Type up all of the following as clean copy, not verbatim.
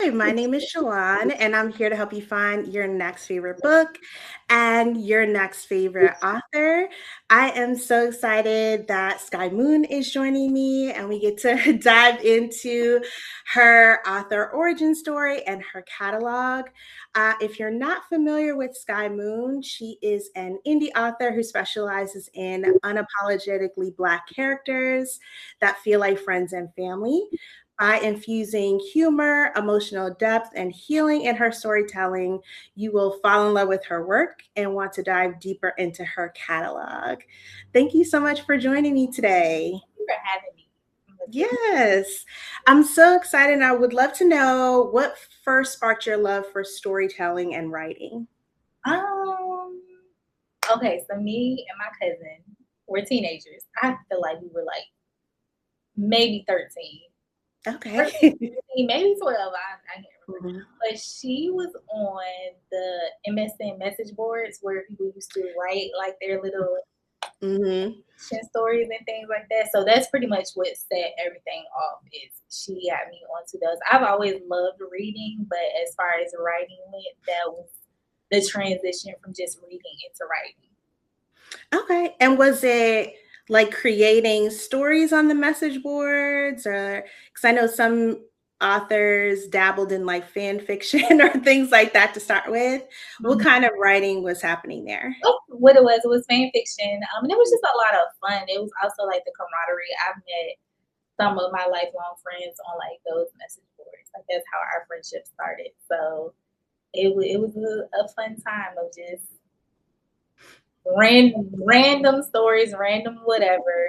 Hi, my name is Shalon, and I'm here to help you find your next favorite book and your next favorite author. I am so excited that Skye Moon is joining me, and we get to dive into her author origin story and her catalog. If you're not familiar with Skye Moon, she is an indie author who specializes in unapologetically Black characters that feel like friends and family. By infusing humor, emotional depth, and healing in her storytelling, you will fall in love with her work and want to dive deeper into her catalog. Thank you so much for joining me today. You for having me. Yes, I'm so excited. And I would love to know what first sparked your love for storytelling and writing. Um, okay, so me and my cousin were teenagers. I feel like we were like maybe 13, Okay. 13, maybe 12. I can't remember. Mhm. But she was on the MSN message boards where people used to write like their little Mhm. fiction stories and things like that. So that's pretty much what set everything off. Is she got me onto those. I've always loved reading, but as far as writing went, that was the transition from just reading into writing. Okay. And was it like creating stories on the message boards, or because I know some authors dabbled in like fan fiction or things like that to start with? What Mhm. kind of writing was happening there? What it was fan fiction. And it was just a lot of fun. It was also like the camaraderie. I've met some of my lifelong friends on like those message boards. Like that's how our friendship started. So it was a fun time of just random stories, random whatever,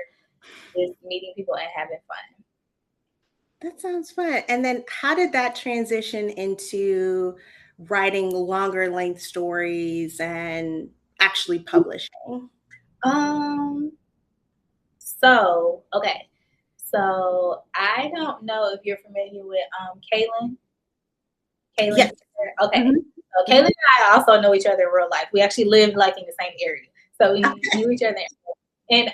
just meeting people and having fun. That sounds fun. And then how did that transition into writing longer length stories and actually publishing? Um, so okay. So I don't know if you're familiar with Kaylin. Kaylin. Yes. Okay. Mhm. So Kaylin Mhm. and I also know each other in real life. We actually lived like in the same area. So we Okay. knew each other. And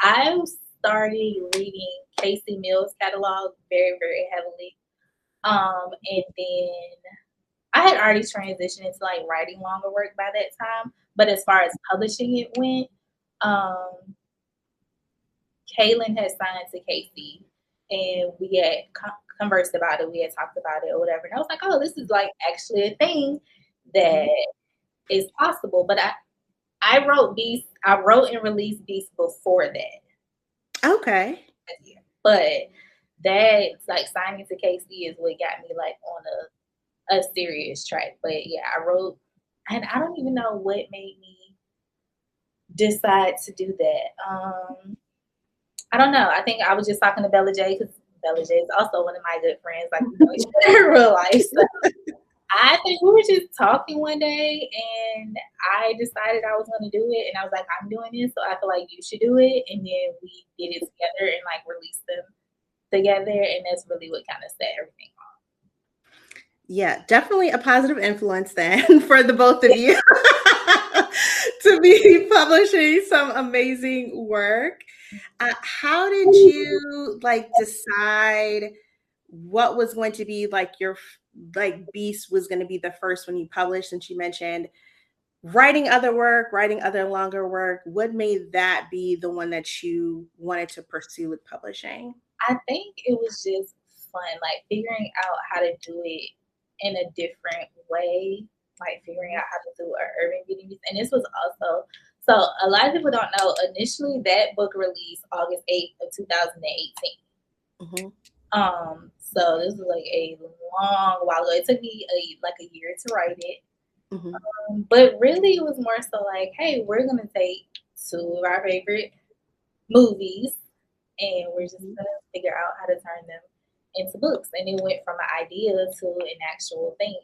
I started reading Casey Mills' catalog very, very heavily. And then I had already transitioned into like writing longer work by that time. But as far as publishing it went, um, Kaylin had signed to Casey, and we had conversed about it. We had talked about it or whatever. And I was like, oh, this is like actually a thing that Mhm. is possible. But I wrote Beast. I wrote and released Beast before that. Okay. But that like signing to Casey is what got me like on a serious track. But yeah, I wrote, and I don't even know what made me decide to do that. I don't know. I think I was just talking to Bella J because Bella J is also one of my good friends. Like we know each other in real life. So I think we were just talking one day, and I decided I was going to do it. And I was like, I'm doing this, so I feel like you should do it. And then we did it together and like released them together, and that's really what kind of set everything off. Yeah, definitely a positive influence then for the both of you to be publishing some amazing work. How did you like decide what was going to be like your like Beast was going to be the first one you published? Since you mentioned writing other work, writing other longer work, what made that be the one that you wanted to pursue with publishing? I think it was just fun, like figuring out how to do it in a different way, like figuring out how to do an urban beauty piece. And this was also, so a lot of people don't know, initially that book released August 8th of 2018. Mhm. So this was like a long while ago. It took me like a year to write it. Mhm. But really it was more so like, hey, we're gonna take two of our favorite movies and we're just Mhm. gonna figure out how to turn them into books. And it went from an idea to an actual thing.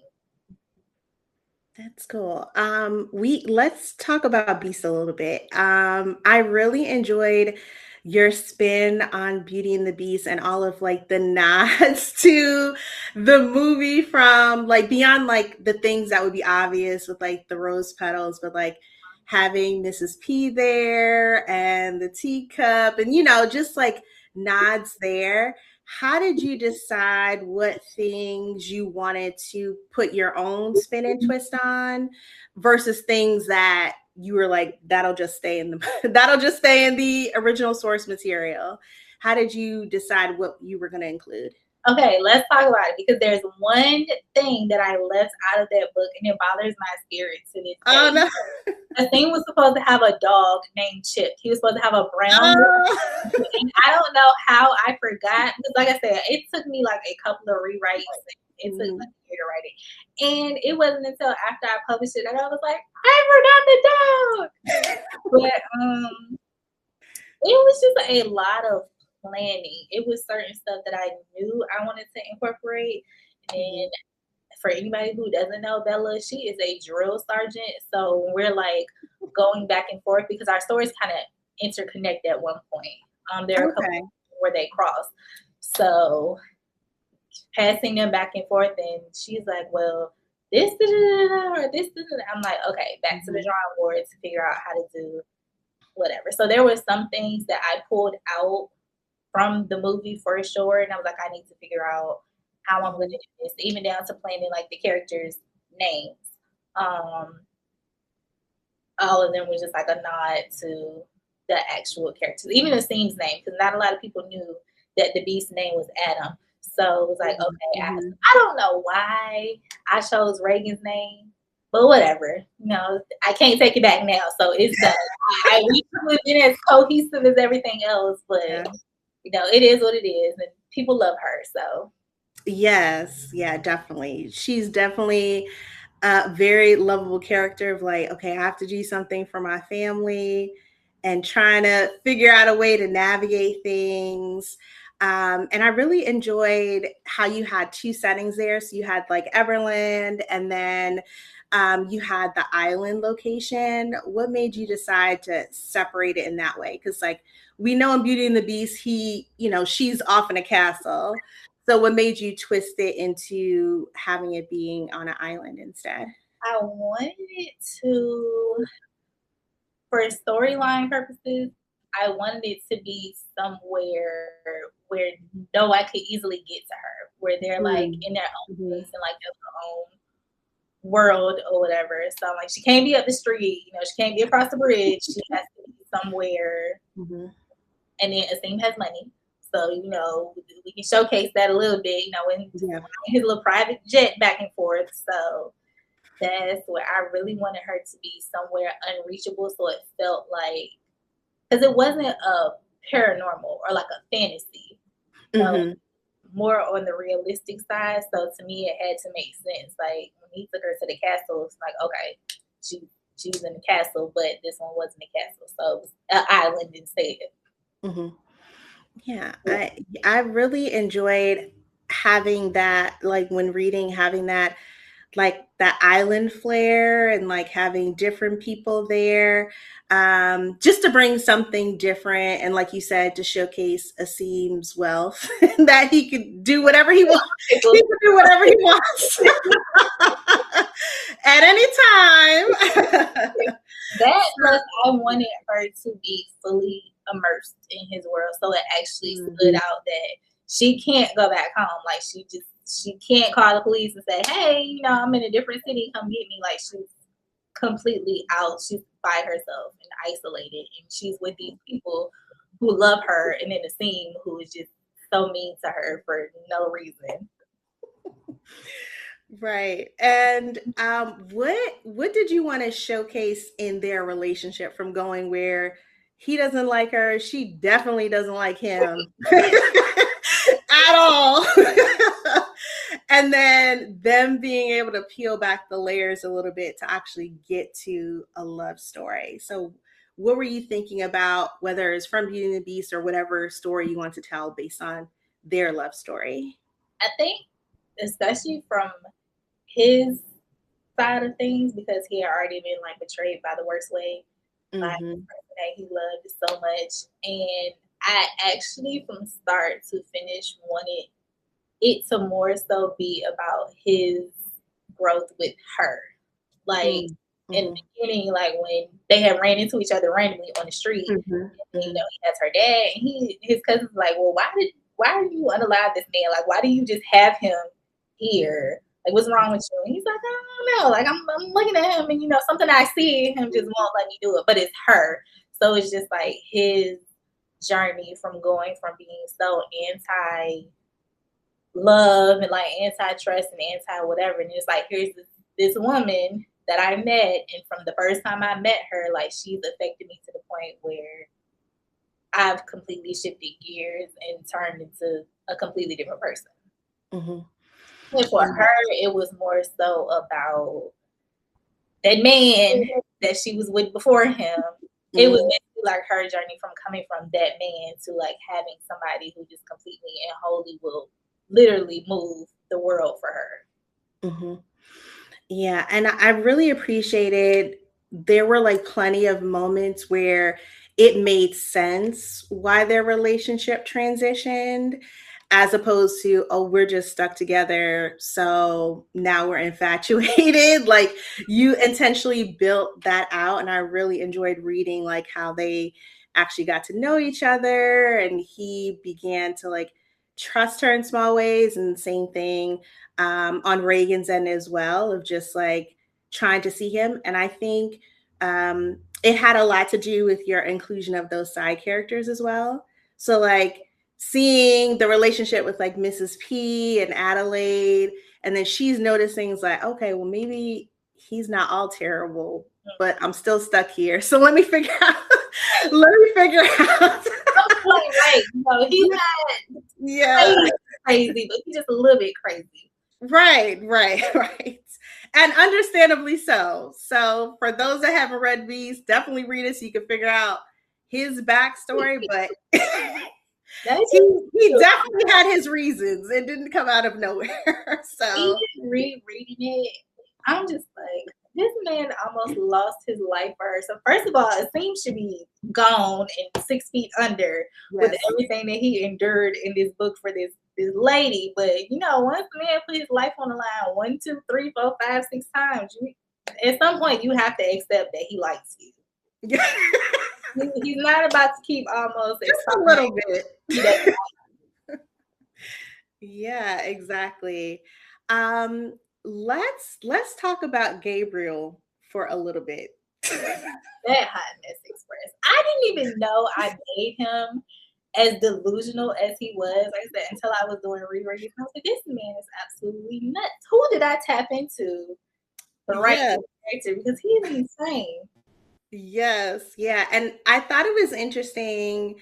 That's cool. We let's talk about Beast a little bit. I really enjoyed your spin on Beauty and the Beast and all of like the nods to the movie from like beyond like the things that would be obvious with like the rose petals, but like having Mrs. P there and the teacup and just like nods there. how did you decide what things you wanted to put your own spin and twist on versus things that you were like, that'll just stay in the that'll just stay in the original source material? How did you decide what you were going to include? Okay, let's talk about it because there's one thing that I left out of that book and it bothers my spirit to this Oh day. no. The thing was supposed to have a dog named Chip. He was supposed to have a brown. Oh. And I don't know how I forgot because, like I said, it took me like a couple of rewrites. It took like a year to write it, and it wasn't until after I published it that I was like, I forgot the dog. But it was just a lot of planning. It was certain stuff that I knew I wanted to incorporate, and for anybody who doesn't know Bella, she is a drill sergeant. So we're like going back and forth because our stories kind of interconnect at one point. There are a Okay. couple where they cross. So passing them back and forth, and she's like, well, this or this. I'm like, okay, back to the drawing board to figure out how to do whatever. So there were some things that I pulled out from the movie for sure, and I was like, I need to figure out how I'm going to do this, even down to planning like the characters' names. All of them was just like a nod to the actual characters, even the Seam's name, because not a lot of people knew that the Beast's name was Adam. So it was like, okay, I don't know why I chose Reagan's name, but whatever. I can't take it back now, so it's done. I wish it would have been as cohesive as everything else, but it is what it is, and people love her. So Yes, yeah, definitely. She's definitely a very lovable character of like, okay, I have to do something for my family and trying to figure out a way to navigate things. And I really enjoyed how you had two settings there. So you had like Everland and then you had the island location. What made you decide to separate it in that way? Because like we know in Beauty and the Beast, she's off in a castle. So what made you twist it into having it being on an island instead? I wanted it to, for storyline purposes, I wanted it to be somewhere where no one could easily get to her, where they're like in their own place and like their own world or whatever. So like she can't be up the street, she can't be across the bridge. She has to be somewhere. And then Asim has money. So, we can showcase that a little bit, when his little private jet back and forth. So that's where I really wanted her to be somewhere unreachable. So it felt like, because it wasn't a paranormal or like a fantasy. So more on the realistic side. So to me, it had to make sense. Like when he took her to the castle, it's like, okay, she was in the castle, but this one wasn't a castle. So it was an island instead. Yeah, I really enjoyed having that, like when reading, having that like that island flair and like having different people there, just to bring something different and like you said, to showcase Asim's wealth that he could do whatever he wants. He can do whatever he wants at any time. That plus I wanted her to be fully immersed in his world, so it actually stood out that she can't go back home. Like she can't call the police and say, hey, I'm in a different city, come get me. Like she's completely out. She's by herself and isolated, and she's with these people who love her, and then the scene who is just so mean to her for no reason. Right. And what did you want to showcase in their relationship from going where he doesn't like her, she definitely doesn't like him at all. And then them being able to peel back the layers a little bit to actually get to a love story. So what were you thinking about, whether it's from Beauty and the Beast or whatever story you want to tell based on their love story? I think, especially from his side of things, because he had already been like betrayed by the worst way by the person that he loved so much. And I actually, from start to finish, wanted it to more so be about his growth with her. Like in the beginning, like when they had ran into each other randomly on the street, he has her dad, and his cousin's like, well, why are you unalive this man? Like, why do you just have him here? Like, what's wrong with you? And he's like, I don't know. Like, I'm looking at him, and something I see him just won't let me do it. But it's her. So it's just like his journey from going from being so anti love and like anti-trust and anti whatever, and it's like, here's this woman that I met, and from the first time I met her, like, she's affected me to the point where I've completely shifted gears and turned into a completely different person. Mm-hmm. And for her, it was more so about that man that she was with before him. It was basically like her journey from coming from that man to like having somebody who just completely and wholly will literally move the world for her. Mm-hmm. Yeah, and I really appreciated there were like plenty of moments where it made sense why their relationship transitioned, as opposed to, oh, we're just stuck together, so now we're infatuated. Like, you intentionally built that out, and I really enjoyed reading like how they actually got to know each other, and he began to like trust her in small ways, and same thing on Reagan's end as well, of just like trying to see him. And I think it had a lot to do with your inclusion of those side characters as well. So like seeing the relationship with like Mrs. P and Adelaide, and then she's noticing it's like, okay, well, maybe he's not all terrible, but I'm still stuck here. So let me figure out. Let me figure out. Right. No, he's not crazy, but he's just a little bit crazy. Right. And understandably so. So for those that haven't read Beast, definitely read it so you can figure out his backstory. But he definitely had his reasons. It didn't come out of nowhere. So reading it, I'm just like, this man almost lost his life for her. So first of all, it seems to be gone and 6 feet under with everything that he endured in this book for this lady. But once the man put his life on the line 1, 2, 3, 4, 5, 6 times, at some point you have to accept that he likes you. He's not about to keep almost just a little bit. Yeah, exactly. Let's talk about Gabriel for a little bit. That hotness express. I didn't even know I made him as delusional as he was. Like I said, until I was doing rereads, I was like, this man is absolutely nuts. Who did I tap into the right character? Because he is insane. Yes, yeah. And I thought it was interesting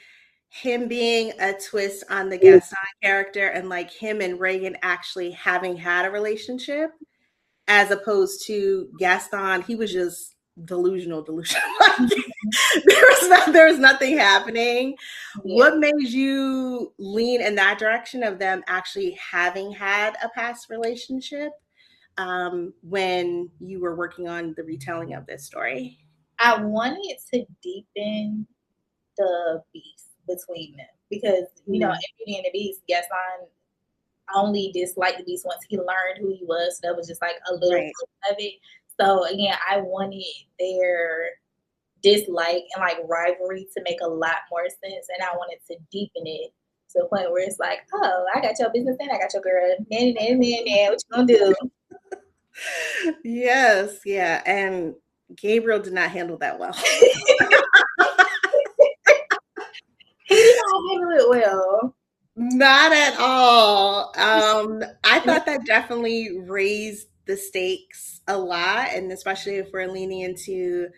him being a twist on the Gaston character, and like him and Reagan actually having had a relationship, as opposed to Gaston, he was just delusional. There was nothing happening. Yeah. What made you lean in that direction of them actually having had a past relationship when you were working on the retelling of this story? I wanted to deepen the beast between them because, in Beauty and the Beast, Gaston only disliked the beast once he learned who he was. So that was just like a little bit of it. So again, I wanted their dislike and like rivalry to make a lot more sense, and I wanted to deepen it to the point where it's like, oh, I got your business and I got your girl. Man, what you gonna do? Yes, yeah, and Gabriel did not handle that well. He did not handle it well. Not at all. I thought that definitely raised the stakes a lot, and especially if we're leaning into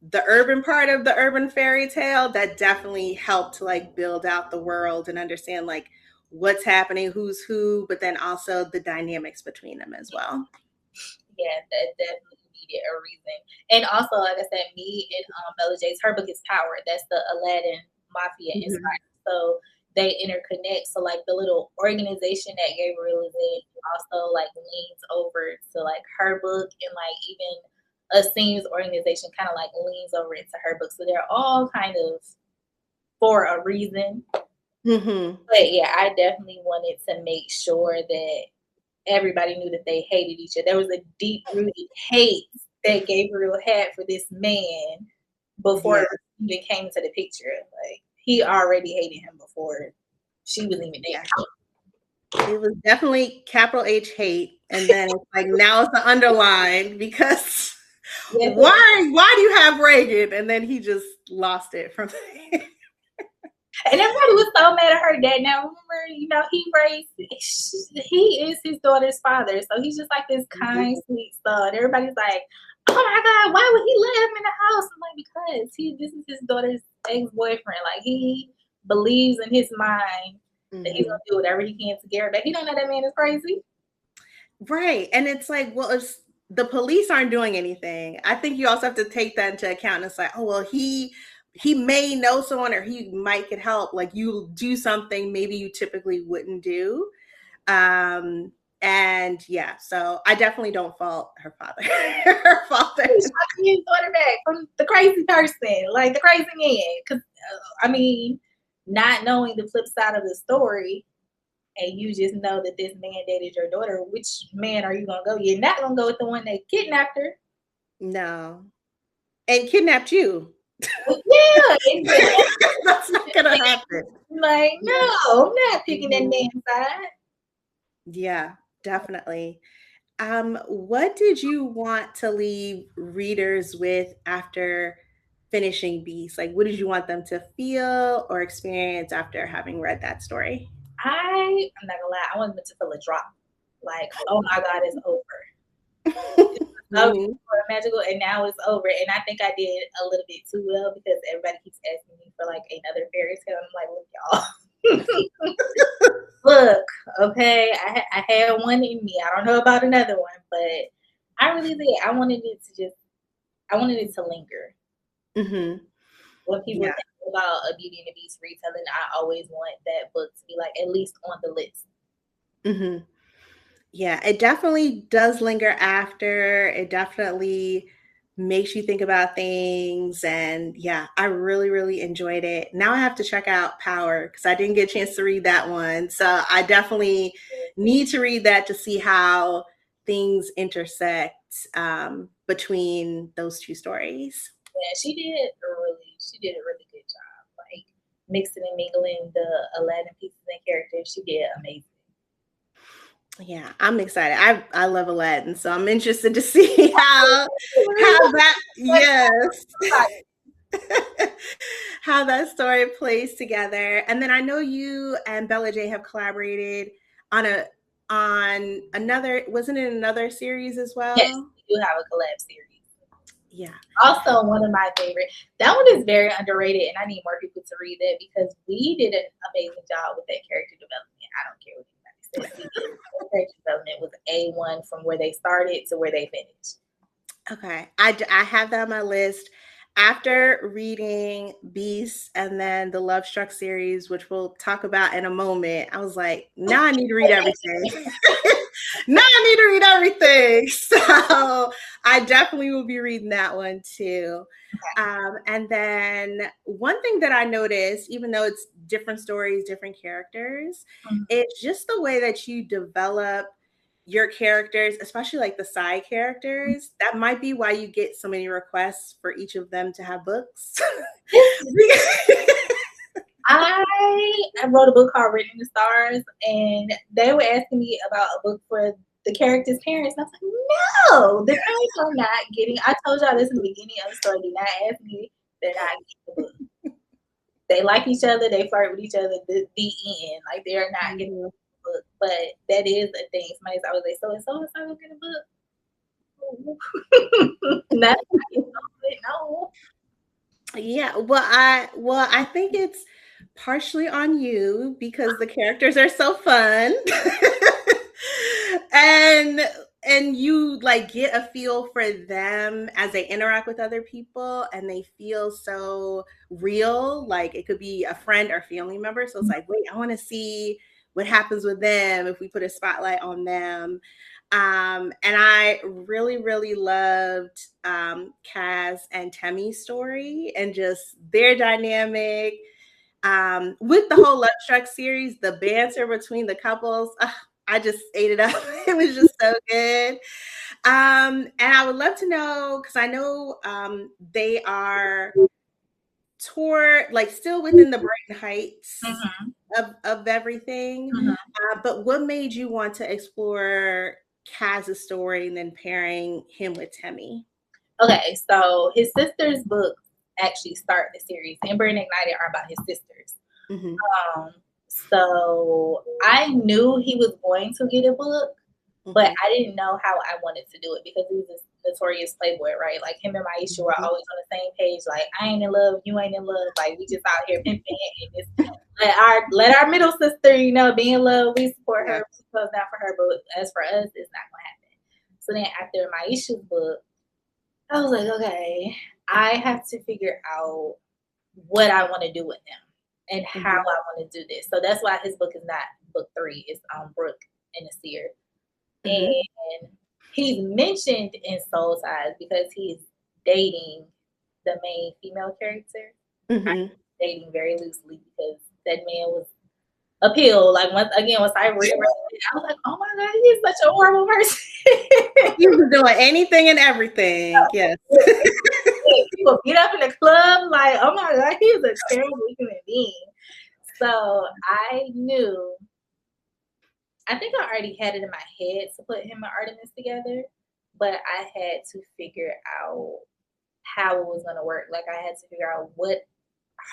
the urban part of the urban fairy tale, that definitely helped to like build out the world and understand like what's happening, who's who, but then also the dynamics between them as well. Yeah, that definitely needed a reason. And also, like I said, me and Bella J's, her book is Power. That's the Aladdin Mafia inspired. So they interconnect. So like the little organization that Gabriel is in also like leans over to like her book, and like even Asim's organization kind of like leans over into her book. So they're all kind of for a reason. But yeah, I definitely wanted to make sure that everybody knew that they hated each other. There was a deep-rooted hate that Gabriel had for this man before it even came into the picture. Like, he already hated him before she was even Yeah. there. It was definitely capital H hate. And then it's like now it's the underline because Yes, why do you have Reagan? And then he just lost it from there. and everybody was so mad at her dad. Now remember, he is his daughter's father, so he's just like this kind, sweet son. Everybody's like, "Oh my God, why would he let him in the house?" I'm like, because this is his daughter's ex-boyfriend. Like he believes in his mind that he's gonna do whatever he can to get her back. He don't know that man is crazy. Right. And it's like, well, if the police aren't doing anything, I think you also have to take that into account. It's like, oh well, he may know someone or he might get help. Like you do something maybe you typically wouldn't do. And yeah, so I definitely don't fault her father. Her father. He's trying his daughter back from the crazy person, like the crazy man. Because I mean, not knowing the flip side of the story, and you just know that this man dated your daughter, which man are you gonna go? You're not gonna go with the one that kidnapped her. No. And kidnapped you. Well, yeah, exactly. That's not gonna happen. Like, no, I'm not picking that man's side. Yeah, definitely. What did you want to leave readers with after finishing Beast? Like, what did you want them to feel or experience after having read that story? I'm not gonna lie, I wanted to feel a drop. Like, oh my God, it's over. So Mhm. magical, and now it's over. And I think I did a little bit too well because everybody keeps asking me for like another fairy tale. I'm like, look, y'all. Look, okay, I had one in me. I don't know about another one, but I really did. I wanted it to linger. Mhm. When people Yeah. think about a Beauty and the Beast retelling, I always want that book to be like at least on the list. Mhm. Yeah, it definitely does linger after. It definitely makes you think about things. And yeah, I really, really enjoyed it. Now I have to check out Power because I didn't get a chance to read that one. So I definitely need to read that to see how things intersect between those two stories. Yeah, she did a really good job. Like mixing and mingling the Aladdin pieces and characters. She did amazing. Yeah, I'm excited. I love Aladdin, so I'm interested to see how that yes. How that story plays together. And then I know you and Bella J have collaborated on another, wasn't it another series as Yes, well? we do have a collab series. Yeah. Also, one of my favorite. That one is very underrated, and I need more people to read it because we did an amazing job with that character development. I don't care what anybody says. We did. Character development was A1 from where they started to where they finished. Okay. I have that on my list. After reading Beast and then the Love Struck series, which we'll talk about in a moment, I was like, now I need to read everything. Now I need to read everything. So I definitely will be reading that one too. And then one thing that I noticed, even though it's different stories, different characters, Mhm. it's just the way that you develop your characters, especially like the side characters. That might be why you get so many requests for each of them to have books. I wrote a book called Written in the Stars, and they were asking me about a book for the characters' parents. And I was like, no, the parents are not getting. I told y'all this in the beginning of the story. Do not ask me. They're not getting the book. They like each other. They flirt with each other. The end. Like they are not getting the book. But that is a thing. Somebody's always like, so and so and so get a book. Not no. Yeah, well I think it's partially on you because the characters are so fun. and and you like get a feel for them as they interact with other people and they feel so real, like it could be a friend or family member, so it's like, wait, I want to see what happens with them if we put a spotlight on them. And I really, really loved Kaz and Temmie's story and just their dynamic. With the whole Love Struck series, the banter between the couples, I just ate it up. It was just so good. And I would love to know, because I know they are toward, like, still within the Brighton Heights Mhm, of everything, mhm. but what made you want to explore Kaz's story and then pairing him with Temmie? Okay, so his sister's books actually start the series. Ember and Ignited are about his sisters. Mhm, Um, so I knew he was going to get a book, but mhm, I didn't know how I wanted to do it because he was this notorious playboy, right? Like him and Maisha were mhm. always on the same page. Like I ain't in love, you ain't in love. Like we just out here pimping and just let our middle sister, be in love. We support Yeah. her, we close down for her. But as for us, it's not gonna happen. So then after Maisha's book, I was like, okay, I have to figure out what I want to do with him and how Mhm, I want to do this. So that's why his book is not book 3. It's Brooke and the Seer. mhm, And he's mentioned in Soul Ties because he's dating the main female character. I'm mhm. dating very loosely because that man was a pill. Like once I reread it, I was like, oh my god, he's such a horrible person. He was doing anything and everything, yes. People get up in the club like, oh my god, he's a terrible human being. So I knew, I think I already had it in my head to put him and Artemis together, but I had to figure out how it was going to work. Like I had to figure out what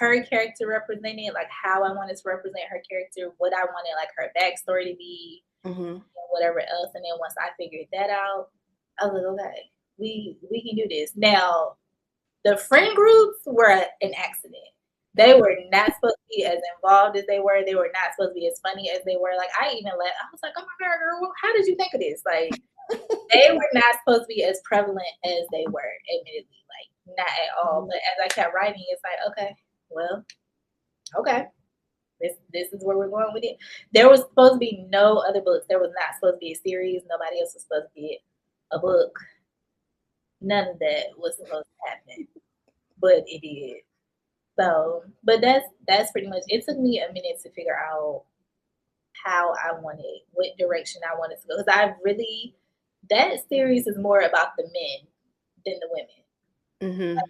her character represented, like how I wanted to represent her character, what I wanted like her backstory to be, Mhm, and whatever else. And then once I figured that out, I was like, okay, we can do this. Now the friend groups were an accident. They were not supposed to be as involved as they were. They were not supposed to be as funny as they were. Like I was like, oh my god, girl, how did you think of this? Like they were not supposed to be as prevalent as they were, admittedly, like not at all. mhm. But as I kept writing, it's like, okay, well, okay, this is where we're going with it. There was supposed to be no other books. There was not supposed to be a series. Nobody else was supposed to get a book. None of that was supposed to happen, but it did. So, but that's pretty much. It took me a minute to figure out how I wanted, what direction I wanted to go, because I really, that series is more about the men than the women. Mhm.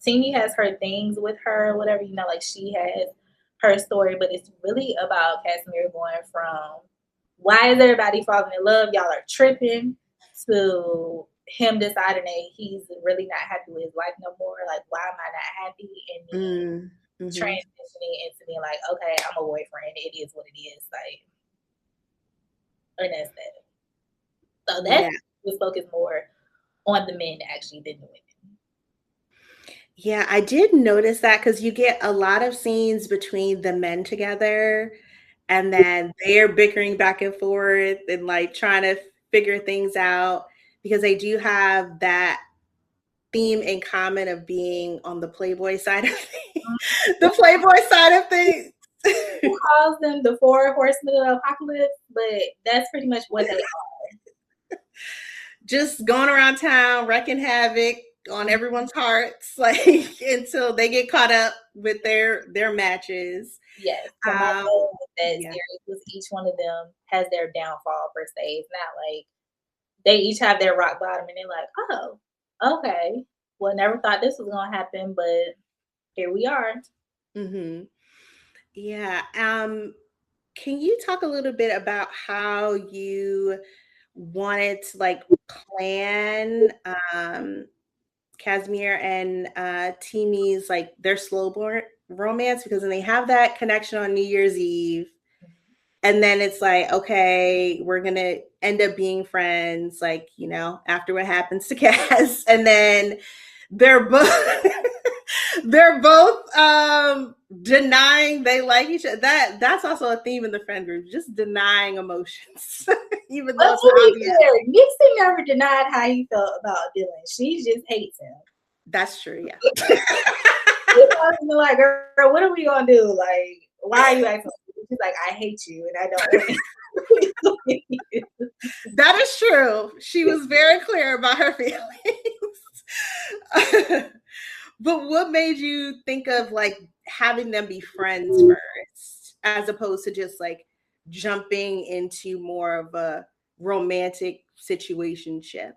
Teeny has her things with her, whatever, like she has her story, but it's really about Casimir going from why is everybody falling in love? Y'all are tripping to him deciding that he's really not happy with his life no more. Like, why am I not happy? And then Mm, mhm. transitioning into being like, okay, I'm a boyfriend. It is what it is. Like, and that's that. So Yeah. that's was focused more on the men actually than the women. Yeah, I did notice that because you get a lot of scenes between the men together, and then they're bickering back and forth and, like, trying to figure things out because they do have that theme in common of being on the Playboy side of things. The Playboy side of things. Who calls them the four horsemen of the apocalypse? But that's pretty much what they Just going around town wrecking havoc on are. everyone's hearts, like, until they get caught up with their matches. Yes. So my Um, goal with that yeah. series was each one of them has their downfall per se. It's not like they each have their rock bottom and they're like, oh, okay. Well, never thought this was gonna happen, but here we are. Mhm. Yeah. Can you talk a little bit about how you wanted to, like, plan Casimir and Timi's, like, their slow burn romance, because then they have that connection on New Year's Eve, and then it's like, okay, we're gonna end up being friends, like, after what happens to Cass, and then they're both they're both denying they like each other. That's also a theme in the friend group, just denying emotions, even But though it's to be obvious. fair, Nixie never denied how he felt about Dylan. She just hates him. That's true, yeah. It's always been like, girl, what are we gonna do? Like, why are you acting? She's like, I hate you, and I don't want you. That is true. She was very clear about her feelings. But what made you think of, like, having them be friends first, as opposed to just, like, jumping into more of a romantic situationship?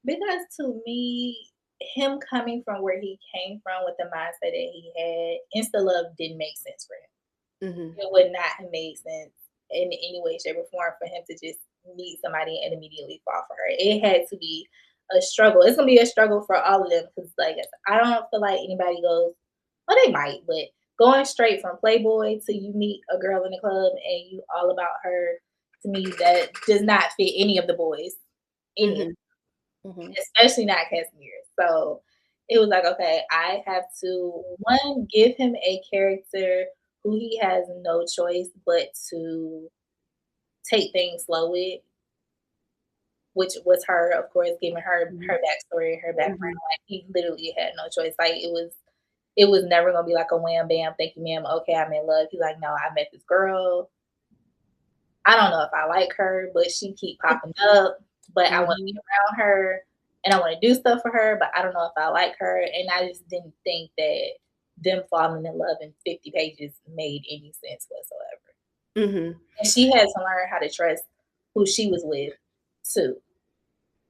Because to me, him coming from where he came from with the mindset that he had, insta love didn't make sense for him. Mhm. It would not have made sense in any way, shape, or form for him to just meet somebody and immediately fall for her. It had to be a struggle. It's gonna be a struggle for all of them because, like, I don't feel like anybody goes. Well, they might, but going straight from Playboy to you meet a girl in the club and you all about her, to me, that does not fit any of the boys. Any, Mhm. Mhm. especially not Casimir. So it was like, okay, I have to one give him a character who he has no choice but to take things slow with, which was her, of course, giving her Mhm. backstory, her background. Mhm. Like he literally had no choice. Like it was never gonna be like a wham bam, thank you, ma'am. Okay, I'm in love. He's like, no, I met this girl. I don't know if I like her, but she keep popping up. But I want to be Mhm. around her and I want to do stuff for her, but I don't know if I like her. And I just didn't think that them falling in love in 50 pages made any sense whatsoever. Mhm. And she had to learn how to trust who she was with too.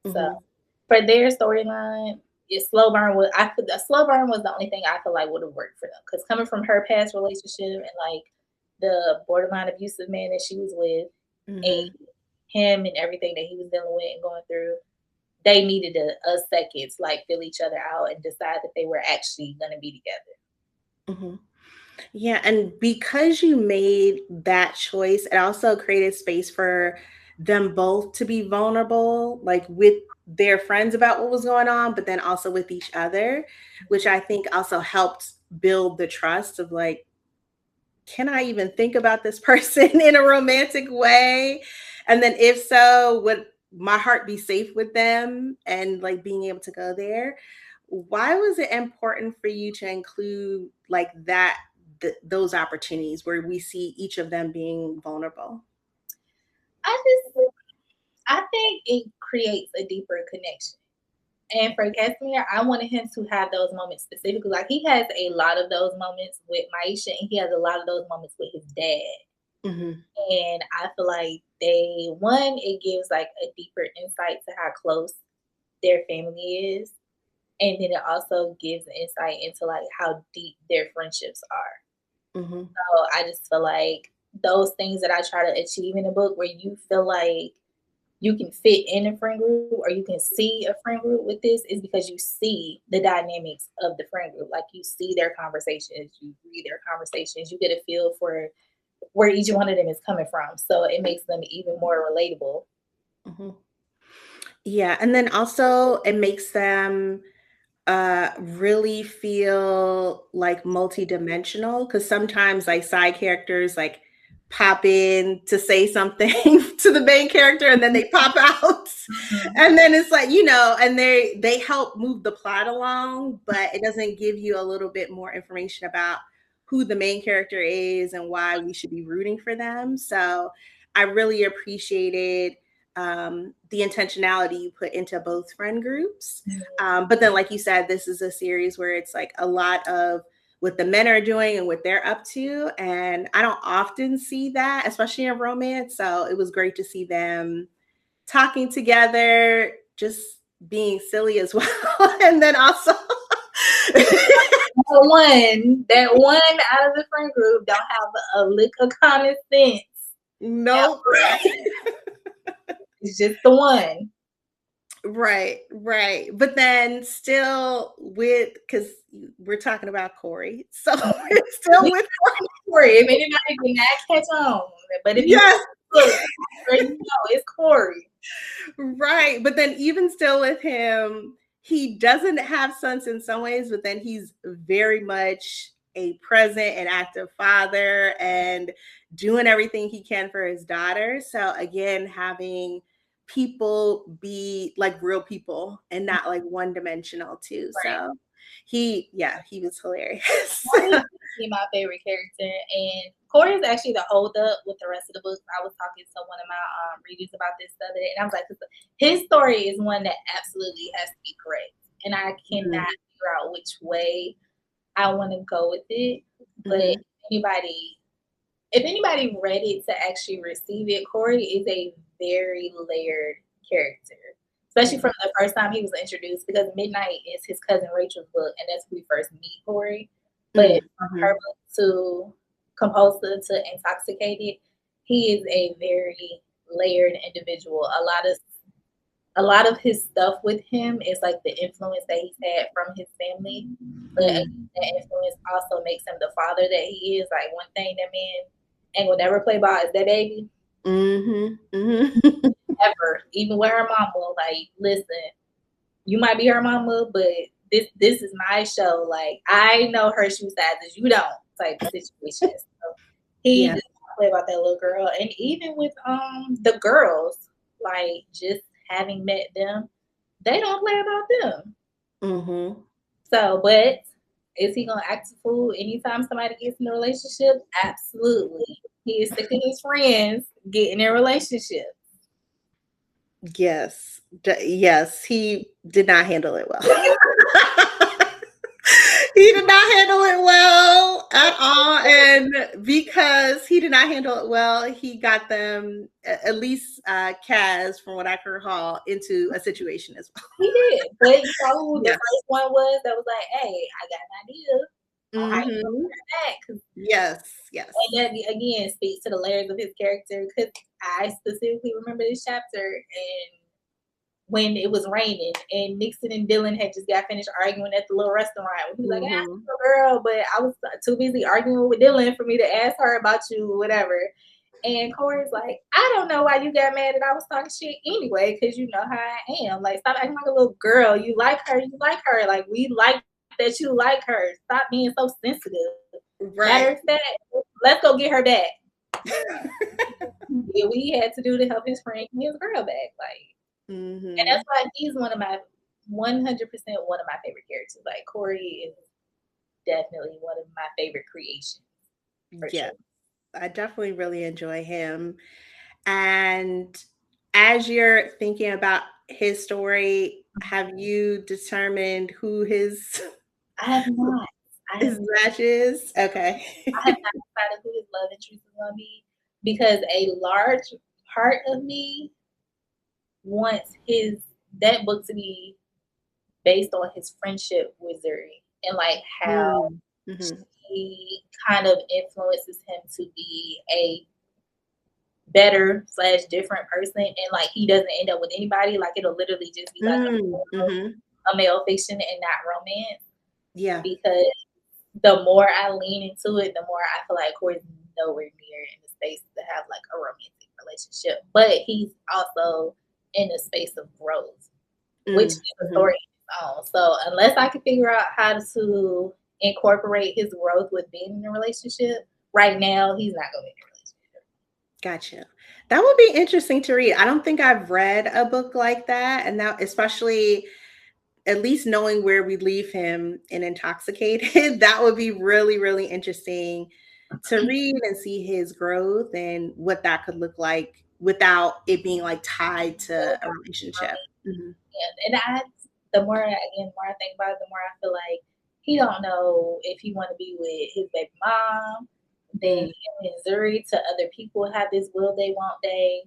So Mhm. for their storyline, slow burn was I feel a slow burn was the only thing I feel like would have worked for them. Because coming from her past relationship and like the borderline abusive man that she was with, Mhm. and him and everything that he was dealing with and going through, they needed a second to like feel each other out and decide that they were actually gonna be together. Mhm. Yeah, and because you made that choice, it also created space for them both to be vulnerable, like with their friends about what was going on, but then also with each other, which I think also helped build the trust of like, can I even think about this person in a romantic way? And then if so, would my heart be safe with them and like being able to go there? Why was it important for you to include like that those opportunities where we see each of them being vulnerable? I just I think it creates a deeper connection. And for Casimir, I wanted him to have those moments specifically. Like he has a lot of those moments with Maisha, and he has a lot of those moments with his dad. Mhm. And I feel like it gives like a deeper insight to how close their family is. And then it also gives insight into like how deep their friendships are. Mhm. So I just feel like those things that I try to achieve in a book where you feel like you can fit in a friend group or you can see a friend group with this is because you see the dynamics of the friend group. Like you see their conversations, you read their conversations, you get a feel for where each one of them is coming from. So it makes them even more relatable. Mhm. Yeah, and then also it makes them really feel like multidimensional because sometimes like side characters like pop in to say something to the main character and then they pop out Mhm. and then it's like and they help move the plot along but it doesn't give you a little bit more information about who the main character is and why we should be rooting for them. So I really appreciated the intentionality you put into both friend groups. But then, like you said, this is a series where it's like a lot of what the men are doing and what they're up to. And I don't often see that, especially in romance. So it was great to see them talking together, just being silly as well. And then also, That one out of the friend group don't have a lick of common sense. nope. It's just the one. Right, right. But then still with, because we're talking about Corey. So it's still We with, Corey. If anybody did not catch on, but if you yes, look, you know it's Corey. right. But then even still with him, he doesn't have sons in some ways, but then he's very much a present and active father and doing everything he can for his daughter. So again, having people be like real people and not like one dimensional too. Right. So he was hilarious. Corey is my favorite character, and Corey is actually the hold up with the rest of the books. I was talking to one of my readers about this the other day, and I was like, his story is one that absolutely has to be correct, and I Mhm, cannot figure out which way I want to go with it. But mhm, anybody if anybody ready to actually receive it, Corey is a very layered character. especially from the first time he was introduced, because Midnight is his cousin Rachel's book, and that's when we first meet Corey. But from her book to Compulsive to Intoxicated, he is a very layered individual. A lot of his stuff with him is like the influence that he's had from his family, but that influence also makes him the father that he is. Like, one thing that man ain't gonna never play ball is that baby. Ever, even with her mama. Like, listen, you might be her mama, but this is my show. Like, I know her shoe sizes, you don't, type of situation. So he does not play about that little girl. And even with the girls, like, just having met them, they don't play about them. So, but is he gonna act a fool anytime somebody gets in a relationship? Absolutely. He is sick of his friends getting in relationships. Yes. Yes, he did not handle it well. He did not handle it well at all. And because he did not handle it well, he got them, at least Kaz, from what I can recall, into a situation as well. He did. But you know who the first one was that was like, hey, I got an idea. How you gonna back? Yes. And that again speaks to the layers of his character, because I specifically remember this chapter, and when it was raining and Nixon and Dylan had just got finished arguing at the little restaurant. He was like, I asked a girl, but I was too busy arguing with Dylan for me to ask her about you, whatever. And Corey's like, I don't know why you got mad that I was talking shit anyway, because you know how I am. Like, stop acting like a little girl. You like her. Like, we like that you like her. Stop being so sensitive. Matter of fact, let's go get her back. Yeah, we had to do to help his friend get his girl back. Like, and that's why he's 100% one of my favorite characters. Like, Corey is definitely one of my favorite creations. Yeah, sure. I definitely really enjoy him. And as you're thinking about his story, have you determined who his I have not. His match is? Okay. I have not decided who his love interest is going to be, because a large part of me wants that book to be based on his friendship with Zuri, and like how she kind of influences him to be a better / different person, and like he doesn't end up with anybody. Like, it'll literally just be like a male fiction and not romance. Yeah. Because the more I lean into it, the more I feel like Corey's nowhere near in the space to have like a romantic relationship. But he's also in a space of growth, which is a story in its own. So unless I can figure out how to incorporate his growth with being in a relationship, right now he's not going to be in a relationship. Gotcha. That would be interesting to read. I don't think I've read a book like that. And now, especially at least knowing where we leave him in Intoxicated, that would be really, really interesting to read and see his growth and what that could look like without it being like tied to a relationship. Yeah, and the more I think about it, the more I feel like he don't know if he want to be with his baby mom. Then Zuri to other people have this will they, won't they,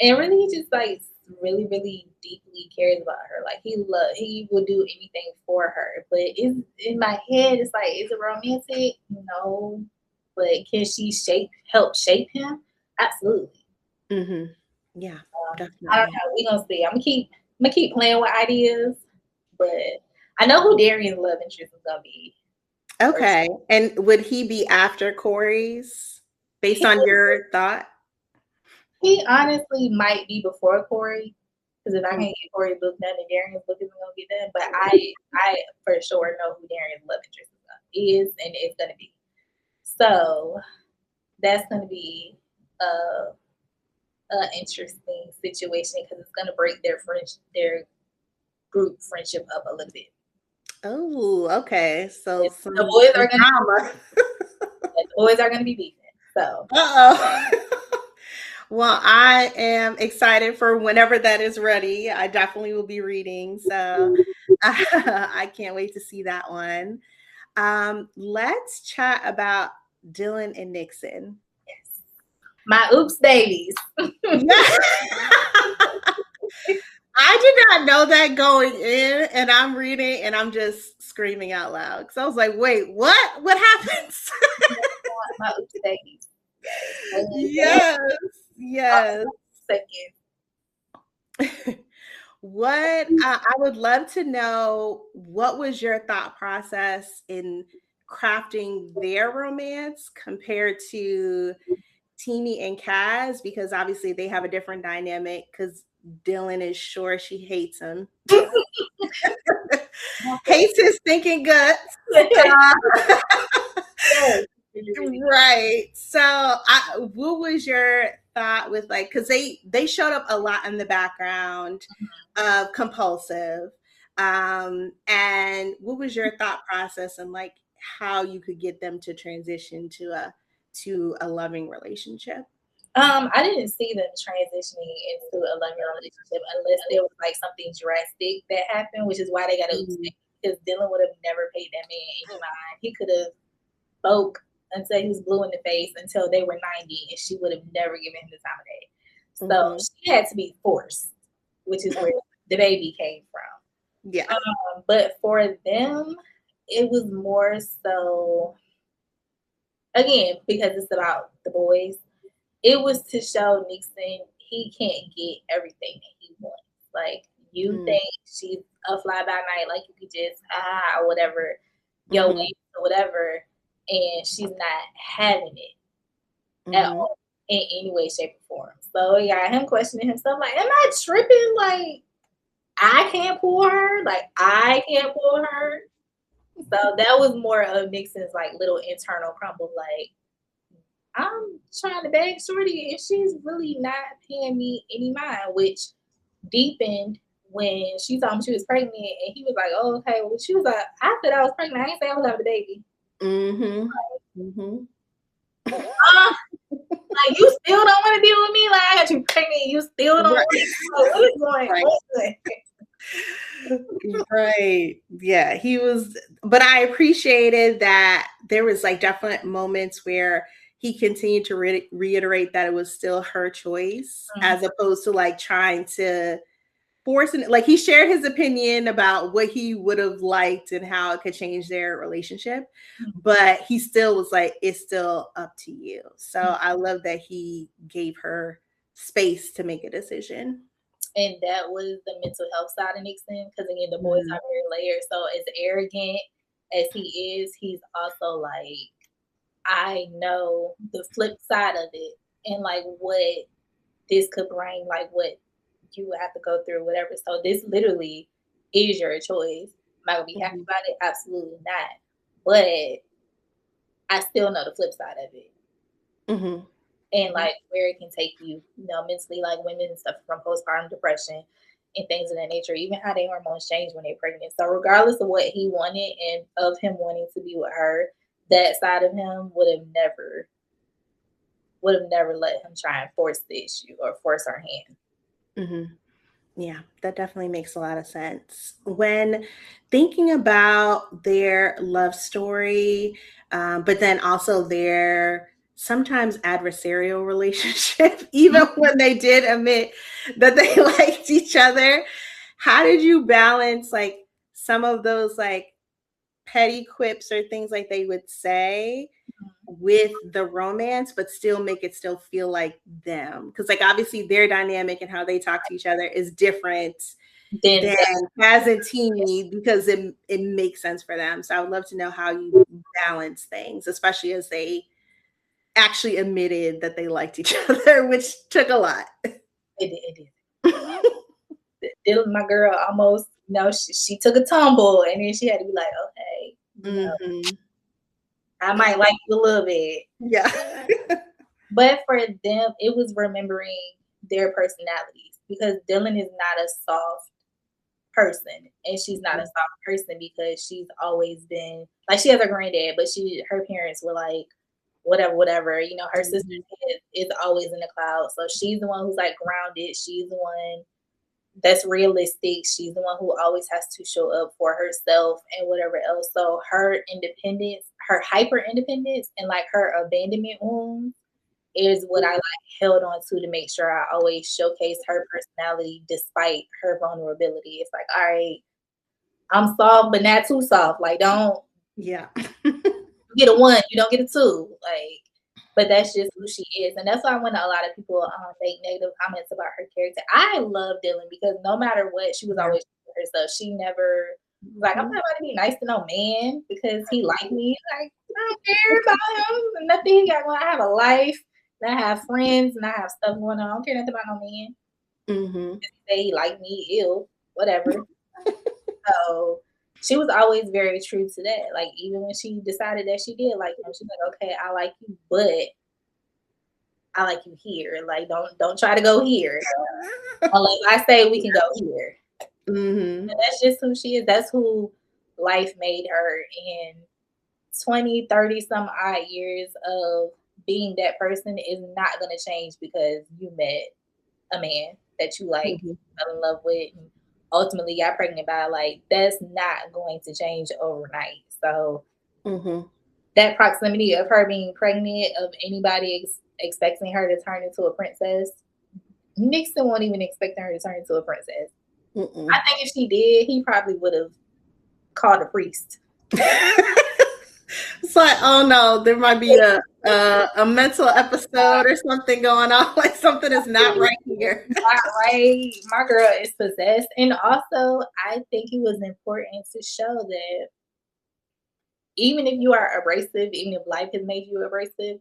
and really just like really, really deeply cares about her. Like, he would do anything for her. But in my head, it's like, is it romantic? No. But can she help shape him? Absolutely. Yeah, definitely. I don't know. We're gonna see. I'm gonna keep playing with ideas, but I know who Darian's love interest is gonna be. Okay. And would he be after Corey's, based on your thought? He honestly might be before Corey, because if I can't get Corey's book done, then Darian's book isn't gonna get done. But I for sure know who Darian's love interest is and it's gonna be. So that's gonna be a interesting situation, because it's gonna break their group friendship up a little bit. Oh, okay. So the boys are gonna the boys are gonna be beefing. So well, I am excited for whenever that is ready. I definitely will be reading. So I can't wait to see that one. Let's chat about Dylan and Nixon. Yes. My oops babies. not know that going in, and I'm reading and I'm just screaming out loud because I was like, "Wait, what? What happens?" My oops days. Yes, yes. Second. What I would love to know, what was your thought process in crafting their romance compared to Teeny and Kaz? Because obviously they have a different dynamic because Dylan is sure she hates him. Hates his stinking guts. Yes. Right. So, what was your thought with like, because they showed up a lot in the background of Compulsive, and what was your thought process and like how you could get them to transition to a loving relationship? I didn't see them transitioning into a loving relationship unless there was like something drastic that happened, which is why they got to Mhm. because Dylan would have never paid that man any mind. He could have spoke until he was blue in the face until they were 90, and she would have never given him the time of day. So Mhm. she had to be forced, which is where the baby came Yeah. from. But for them, it was more so again because it's about the boys. It was to show Nixon he can't get everything that he wants. Like you Mm. think she's a fly by night, like you could just or whatever, yo Mhm. wings or whatever, and she's not having it at Mhm. all in any way, shape, or form. So yeah, him questioning himself, like, am I tripping? Like I can't pull her, like I can't pull her. So that was more of Nixon's like little internal crumble, like I'm trying to beg Shorty and she's really not paying me any mind, which deepened when she told me she was pregnant and he was like, oh, okay. Well, she was like, I said I was pregnant. I ain't say I was having a baby. Mhm. Mhm. Uh, like, you still don't want to deal with me? Like, I got you pregnant. You still don't Right. want to? Like, what is going Right. on? Right. Yeah, he was, but I appreciated that there was like definite moments where he continued to reiterate that it was still her choice as opposed to like trying to force it. Like he shared his opinion about what he would have liked and how it could change their relationship, but he still was like, it's still up to you. So I love that he gave her space to make a decision. And that was the mental health side of Nixon. Because again, the boys Mhm. are very layered. So as arrogant as he is, he's also like, I know the flip side of it and like what this could bring, like what you would have to go through, whatever. So this literally is your choice. Am I gonna be happy Mhm. about it? Absolutely not. But I still know the flip side of it. Mhm. And Mhm. like where it can take you, mentally, like women suffer from postpartum depression and things of that nature, even how their hormones change when they're pregnant. So regardless of what he wanted and of him wanting to be with her, that side of him would have never let him try and force the issue or force her hand. Mhm. Yeah, that definitely makes a lot of sense. When thinking about their love story, but then also their sometimes adversarial relationship, even when they did admit that they liked each other, how did you balance like some of those like petty quips or things like they would say with the romance, but still make it still feel like them? Because like obviously their dynamic and how they talk to each other is different Then than Kaz and Teeny because it makes sense for them. So I would love to know how you balance things, especially as they actually admitted that they liked each other, which took a lot. it did. My girl almost, she took a tumble and then she had to be like, okay, Mhm. I might like you a little bit. Yeah. But for them, it was remembering their personalities because Dylan is not a soft person and she's not a soft person because she's always been like she has her granddad, but her parents were like whatever, whatever. Her sister's Mhm. head is always in the clouds. So she's the one who's like grounded. She's the one that's realistic. She's the one who always has to show up for herself and whatever else. So her independence, her hyper independence, and like her abandonment wounds is what I like held on to make sure I always showcase her personality despite her vulnerability. It's like, all right, I'm soft, but not too soft. Like, don't Yeah. get a one, you don't get a two. Like, but that's just who she is. And that's why when a lot of people make negative comments about her character, I love Dylan because no matter what, she was Yeah. always true to herself. She never like, I'm not Mhm. about to be nice to no man because he like me. Like, I don't care about him. Nothing he got going. I have a life, and I have friends, and I have stuff going on. I don't care nothing about no man. Mhm. Just say he like me, ill, whatever. So she was always very true to that. Like even when she decided that she did like him, she's like, okay, I like you, but I like you here. Like don't try to go here unless I say we can go here. Mhm. And that's just who she is. That's who life made her. And 20, 30 some odd years of being that person is not going to change because you met a man that you like, Mhm. fell in love with, and ultimately got pregnant by. Like, that's not going to change overnight. So, Mhm. that proximity of her being pregnant, of anybody expecting her to turn into a princess, Nixon won't even expect her to turn into a princess. I Mm-mm. think if she did, he probably would have called a priest. It's like, oh no, there might be a mental episode or something going on. Like something is not right here. Not right. My girl is possessed. And also, I think it was important to show that even if you are abrasive, even if life has made you abrasive,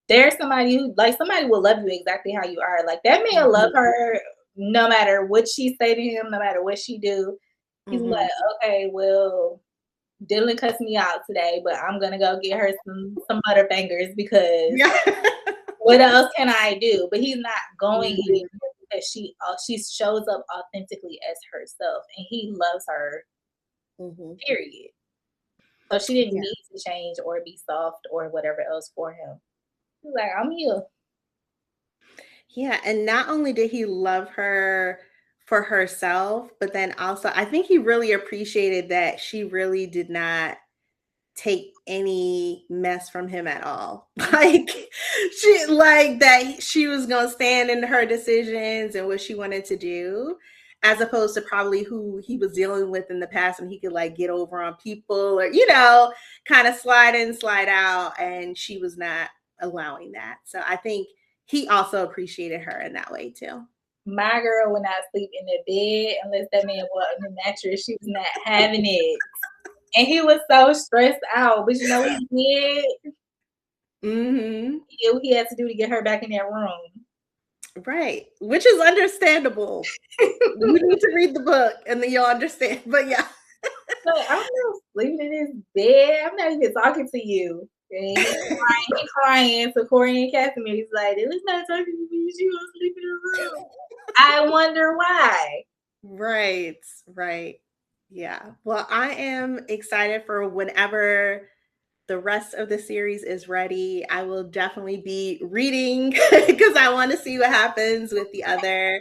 there's somebody who like somebody will love you exactly how you are. Like that man love Mhm. her no matter what she say to him, no matter what she do. He's like, Mhm. okay, well, Dylan cussed me out today, but I'm gonna go get her some butterfingers because Yeah. what else can I do? But he's not going Mhm. anywhere because she shows up authentically as herself, and he loves her. Mhm. Period. So she didn't Yeah. need to change or be soft or whatever else for him. He's like, I'm here. Yeah, and not only did he love her for herself, but then also I think he really appreciated that she really did not take any mess from him at all. Like she like that she was going to stand in her decisions and what she wanted to do as opposed to probably who he was dealing with in the past and he could like get over on people or kind of slide in slide out and she was not allowing that. So I think he also appreciated her in that way too. My girl would not sleep in the bed unless that man was in the mattress. She was not having it. And he was so stressed out. But you know what he did? Mhm. He did what he had to do to get her back in that room. Right, which is understandable. You need to read the book and then you'll understand. But yeah. Like, I'm not sleeping in his bed. I'm not even talking to you. And he crying to Corey and Casimir. He's like, it was not talking to me. She was sleeping in the room. I wonder why. Right, right. Yeah. Well, I am excited for whenever the rest of the series is ready. I will definitely be reading because I want to see what happens with the other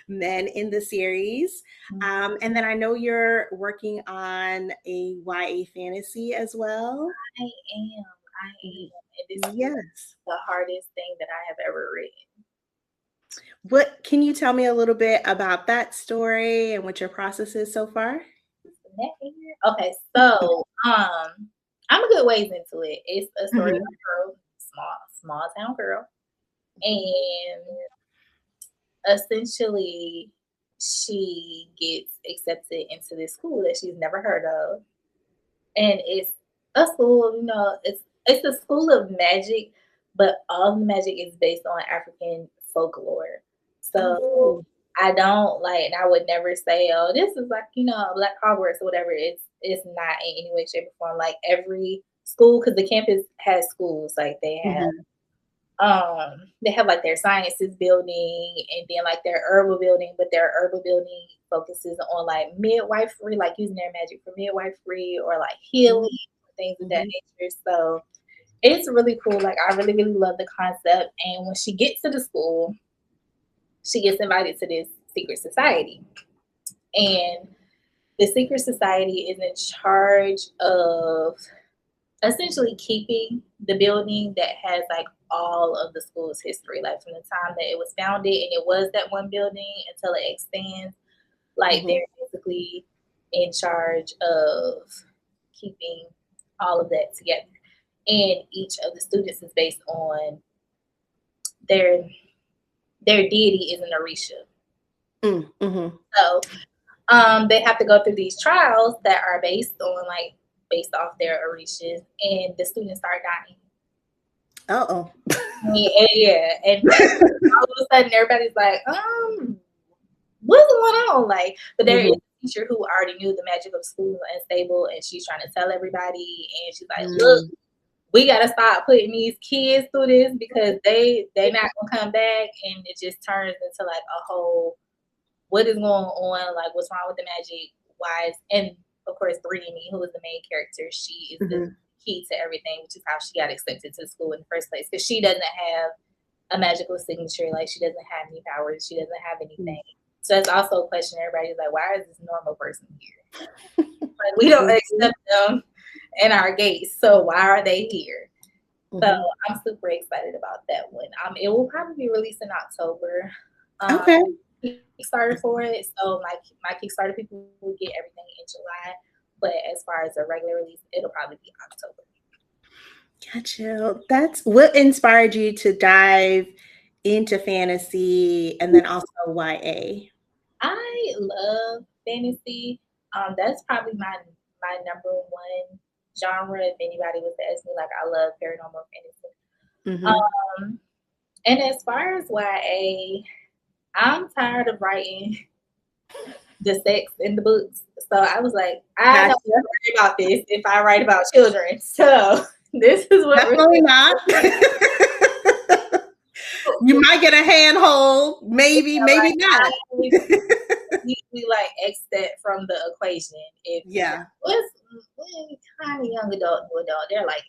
men in the series. And then I know you're working on a YA fantasy as well. I am. I am. And this is Yes. the hardest thing that I have ever written. What can you tell me a little bit about that story and what your process is so far? Okay, so I'm a good ways into it. It's a story of Mhm. a girl, small town girl, Mhm. and essentially she gets accepted into this school that she's never heard of. And it's a school, it's a school of magic, but all the magic is based on African folklore. Oh, So cool. I don't like, and I would never say, "Oh, this is like a Black Hogwarts or whatever." It's not in any way, shape, or form. Like every school, because the campus has schools, like Mhm. they have like their sciences building and then like their herbal building, but their herbal building focuses on like midwifery, like using their magic for midwifery or like healing, Mhm. things of that Mhm. nature. So it's really cool. Like I really, really love the concept. And when she gets to the school, she gets invited to this secret society. And the secret society is in charge of essentially keeping the building that has like all of the school's history, like from the time that it was founded and it was that one building until it expands. Like Mm-hmm. they're basically in charge of keeping all of that together. And each of the students is based on their their deity is an Orisha. Mm-hmm. So they have to go through these trials that are based off their Orishas, and the students start dying. Uh-oh. Yeah, and all of a sudden everybody's like, what's going on? Like, but there is Mm-hmm. a teacher who already knew the magic of school and stable, and she's trying to tell everybody, and she's like, look, Mm. we gotta stop putting these kids through this because they not gonna come back, and it just turns into like a whole what is going on, like what's wrong with the magic, why is, and of course Brittany, who is the main character, she is the Mm-hmm. key to everything, which is how she got accepted to school in the first place, because she doesn't have a magical signature, like she doesn't have any powers, she doesn't have anything. So it's also a question everybody's like, why is this normal person here? Like we don't Mm-hmm. accept them in our gates, so why are they here? So Mm-hmm. I'm super excited about that one. It will probably be released in October. Um, Okay. Kickstarter for it, so my Kickstarter people will get everything in July. But as far as a regular release, it'll probably be October. Gotcha. That's what inspired you to dive into fantasy and then also YA. I love fantasy. That's probably my number one genre. If anybody was to ask me, like I love paranormal fantasy. Mm-hmm. Um, and as far as YA, I'm tired of writing the sex in the books. So I was like, I Gotcha. don't worry about this if I write about children. So this is what we're Definitely not. You might get a handhold, maybe, maybe like. not. I usually like X that from the equation. If Yeah. what's kind of young adult, new adult, they're like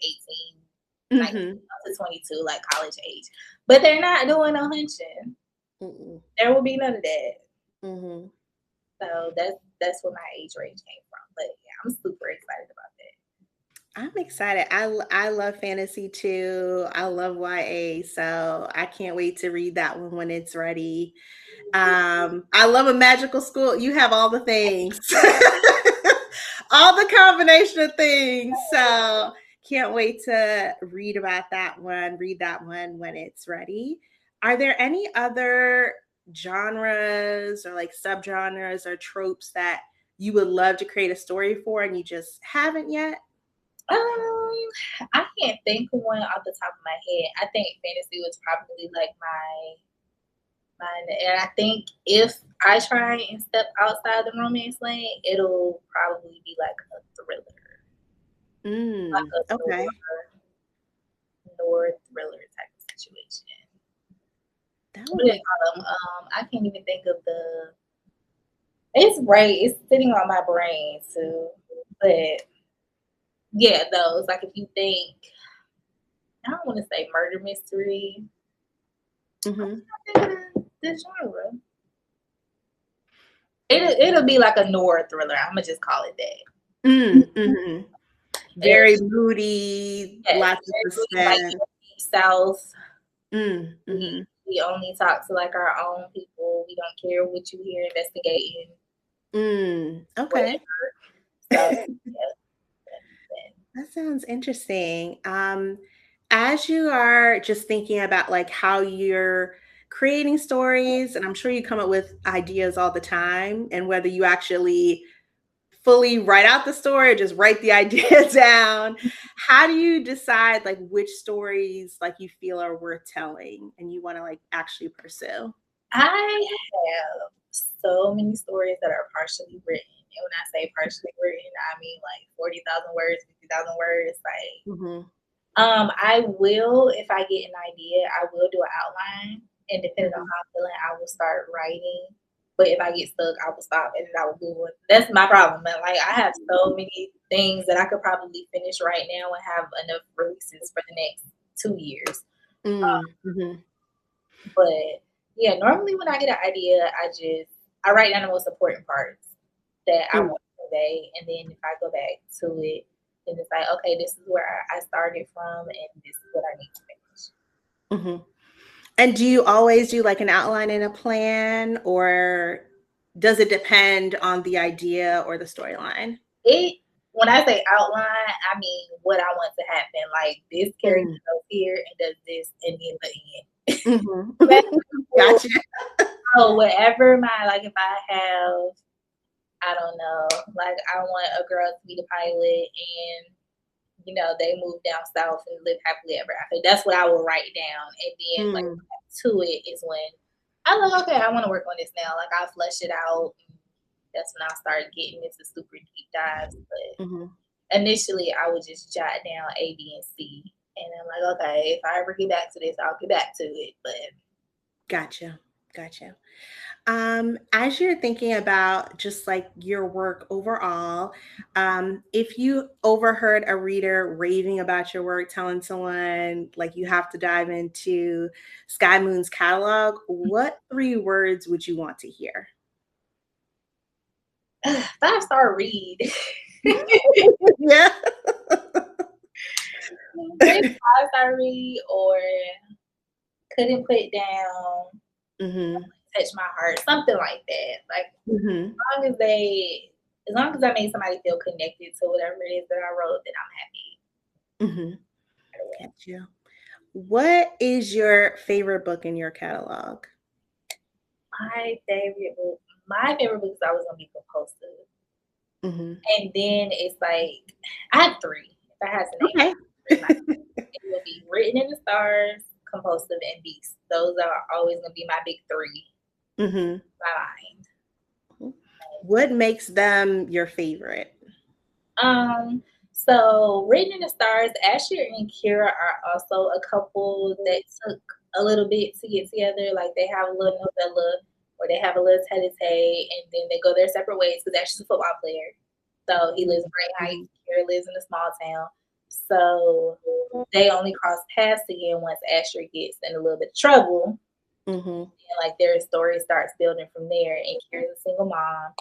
18, 19 Mm-hmm. to 22, like college age. But they're not doing no hunching. Mm-mm. There will be none of that. Mm-hmm. So that's where my age range came from. But yeah, I'm super excited about that. I'm excited. I love fantasy too. I love YA, so I can't wait to read that one when it's ready. I love a magical school. You have all the things, all the combination of things. So can't wait to read that one when it's ready. Are there any other genres or like subgenres or tropes that you would love to create a story for and you just haven't yet? I can't think of one off the top of my head. I think fantasy was probably like mine, and I think if I try and step outside the romance lane, it'll probably be like a thriller, like a Okay. noir thriller type of situation. That What would do they be call them? I can't even think of the. It's right. It's sitting on my brain too, but yeah, those like if you think I don't want to say murder mystery. mhm. I think of this genre. It'll be like a noir thriller. I'm gonna just call it that. Mhm. It, Very moody, yes, lots of very good, like suspense. deep south. Mhm. We only talk to like our own people. We don't care what you hear investigating, Okay. whatever. So yeah, That sounds interesting. As you are just thinking about like how you're creating stories, and I'm sure you come up with ideas all the time, and whether you actually fully write out the story or just write the idea down, how do you decide like which stories like you feel are worth telling and you want to like actually pursue? I have so many stories that are partially written. And when I say partially written, I mean like 40,000 words, 50,000 words. Like, Mhm. I will, if I get an idea, I will do an outline. And depending on Mhm. how I'm feeling, I will start writing. But if I get stuck, I will stop and then I will Google it. That's my problem. Man. Like, I have so many things that I could probably finish right now and have enough releases for the next 2 years. Mhm. But yeah, normally when I get an idea, I write down the most important parts that I Mm. want to convey, and then if I go back to it, then it's like, okay, this is where I started from, and this is what I need to finish. Hmm. And do you always do like an outline and a plan, or does it depend on the idea or the storyline? It when I say outline, I mean what I want to happen. Like this character Mm. goes here and does this, and in the end. Mhm. That's cool. Gotcha. So whatever my like, if I have, I don't know, like I want a girl to be the pilot, and they move down south and live happily ever after. That's what I will write down, and then like Mm, to it is when I'm like, okay, I want to work on this now. Like I flesh it out. That's when I start getting into super deep dives. But mhm. initially, I would just jot down A, B, and C, and I'm like, okay, if I ever get back to this, I'll get back to it. But Gotcha. Gotcha. As you're thinking about just like your work overall, if you overheard a reader raving about your work, telling someone like you have to dive into Skye Moon's catalog, what three words would you want to hear? 5-star read. Yeah. Maybe 5-star read, or couldn't put down, Hmm. touch my heart, something like that. Like Hmm. long as they, as long as I made somebody feel connected to whatever it is that I wrote, then I'm happy. Hmm. Gotcha. What is your favorite book in your catalog? My favorite book, my favorite book is always gonna be Compulsive, Hmm. and then it's like I had three. If I had to name Okay. three, it would be Written in the Stars, Compulsive, and Beast. Those are always gonna be my big three Hmm. in my mind. What makes them your favorite? So Written in the Stars, Asher and Kira are also a couple that took a little bit to get together. Like they have a little novella, or they have a little tete-a-tete, and then they go their separate ways because Asher's a football player. So he lives in Bright Heights, Mhm. Kira lives in a small town. So they only cross paths again once Asher gets in a little bit of trouble. Mhm. And like their story starts building from there. And Kira's a single mom.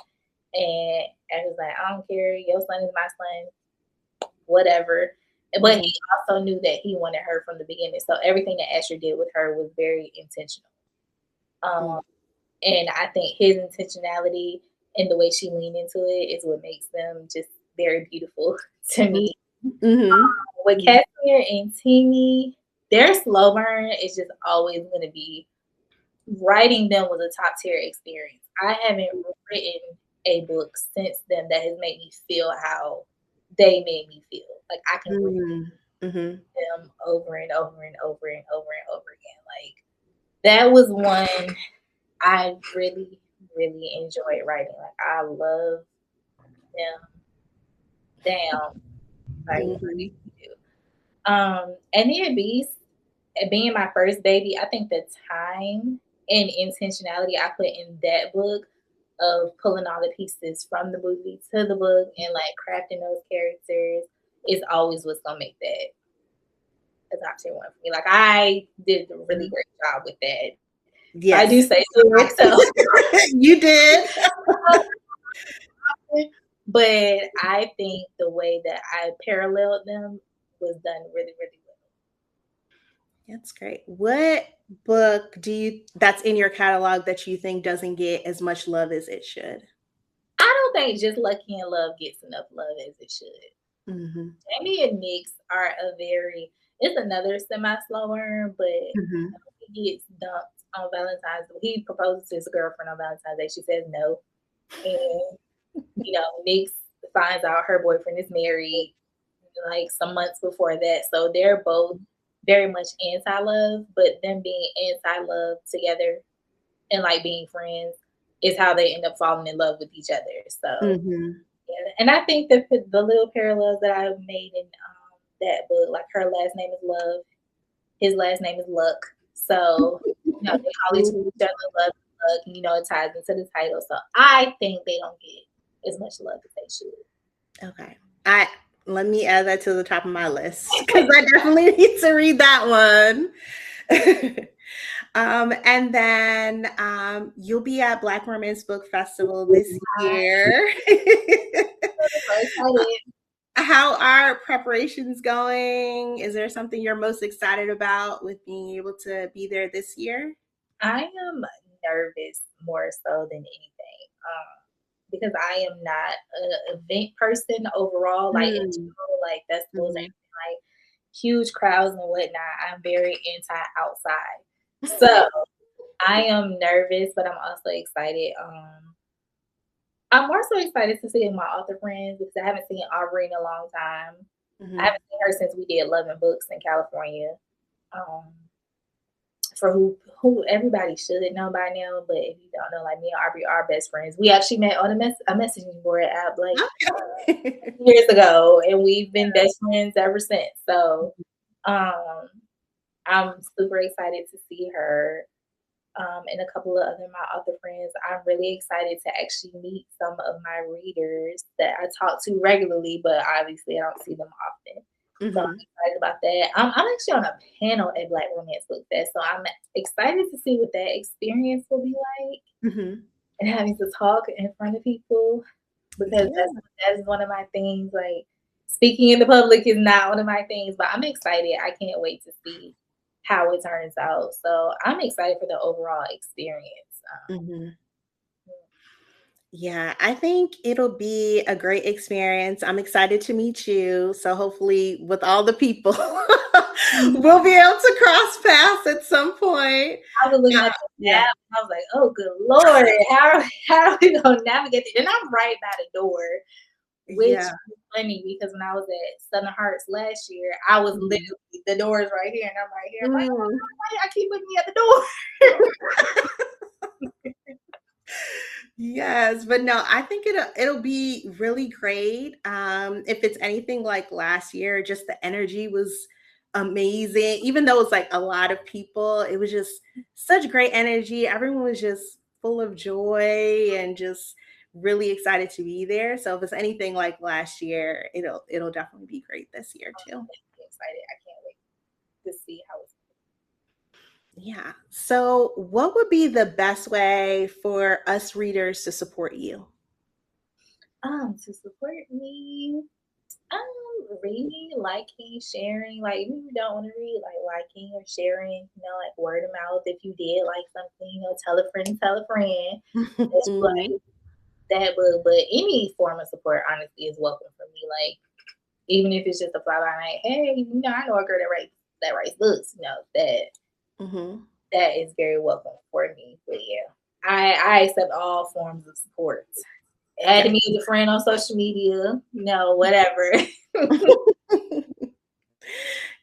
And Asher's like, I don't care, your son is my son, whatever. But Mhm. he also knew that he wanted her from the beginning. So everything that Asher did with her was very intentional. Um, Mm. and I think his intentionality and the way she leaned into it is what makes them just very beautiful to Mhm. me. Mhm. With Mhm. Casimir and Timmy, their slow burn is just always going to be, writing them was a top tier experience. I haven't written a book since then that has made me feel how they made me feel. Like I can read Mhm. Mhm. them over and over and over and over and over again. Like that was one I really, really enjoyed writing. Like I love them down. Like Mhm. really do. And then Beast, being my first baby, I think the time and intentionality I put in that book of pulling all the pieces from the movie to the book and like crafting those characters is always what's gonna make that a top tier one for me. Like I did a really Mhm. great job with that. If I do Yes. say so myself. You did. But I think the way that I paralleled them was done really, really well. That's great. What book do you that's in your catalog that you think doesn't get as much love as it should? I don't think Just Lucky in Love gets enough love as it should. Mhm. Jamie and Nix are a very, it's another semi slow burn, but Mhm. he gets dumped on Valentine's Day. He proposes to his girlfriend on Valentine's Day. She says no. And, Nix finds out her boyfriend is married like some months before that. So they're both very much anti love, but them being anti love together and like being friends is how they end up falling in love with each other. So, Mhm. yeah. And I think that the little parallels that I've made in that book, like her last name is Love, his last name is Luck. So, they call each Mhm. other Love and Luck, and it ties into the title. So I think they don't get as much love as they should. Okay. I Let me add that to the top of my list because I definitely need to read that one. And then you'll be at Black Women's Book Festival this year. So excited. How are preparations going? Is there something you're most excited about with being able to be there this year? I am nervous more so than anything, because I am not an event person overall, like, in Mm. general, like, festivals, Mhm. anything, like, huge crowds and whatnot. I'm very anti-outside. So, I am nervous, but I'm also excited, I'm more so excited to see my author friends because I haven't seen Aubrey in a long time. I Mhm. haven't seen her since we did 11 Books in California. Um, for who everybody should know by now, but if you don't know, like me and Aubrey are best friends. We actually met on a messaging board app like Okay. years ago, and we've been best friends ever since. So um, I'm super excited to see her and a couple of other my other friends. I'm really excited to actually meet some of my readers that I talk to regularly, but obviously I don't see them often. So I'm Mhm. excited about that. I'm actually on a panel at Black Romance Book Fest, so I'm excited to see what that experience will be like Mhm. and having to talk in front of people because Yeah. that is one of my things. Like speaking in the public is not one of my things, but I'm excited. I can't wait to see how it turns out. So I'm excited for the overall experience. Mhm. Yeah, I think it'll be a great experience. I'm excited to meet you. So hopefully with all the people, Mhm. we'll be able to cross paths at some point. I was looking at the Yeah. map and I was like, "Oh, good lord, how are we gonna navigate this?" And I'm right by the door, which Yeah. is funny because when I was at Southern Hearts last year, I was Mhm. literally the door is right here, and I'm right here. I'm like, "Oh my Mm. god, why y'all keep putting me at the door?" Yes, but no, I think it'll be really great. If it's anything like last year, just the energy was amazing. Even though it was like a lot of people, it was just such great energy. Everyone was just full of joy and just really excited to be there. So if it's anything like last year, it'll definitely be great this year I'm too. definitely excited. I can't wait to see how it's Yeah. So what would be the best way for us readers to support you? to support me. Reading, liking, sharing. Like, even if you don't want to read, like liking or sharing, like word of mouth. If you did like something, tell a friend, tell a friend. That you Mhm. like that book. But any form of support, honestly, is welcome for me. Like, even if it's just a fly by night, hey, I know a girl that writes books. Mhm. That is very welcome for me. But yeah, I accept all forms of support. Add me as a friend on social media, whatever.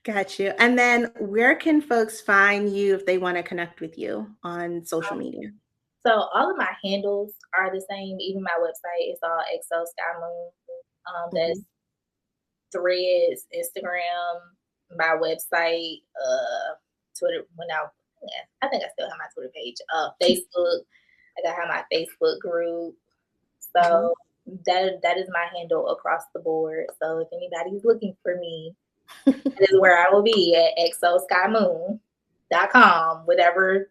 Got you. And then where can folks find you if they want to connect with you on social media? So all of my handles are the same. Even my website is all XO Skye Moon. That's Mhm. Threads, Instagram, my website, Twitter. Yeah, I think I still have my Twitter page. Facebook. I have my Facebook group. Mhm. So that is my handle across the board. So if anybody's looking for me, that is where I will be at exoskyemoon.com, whatever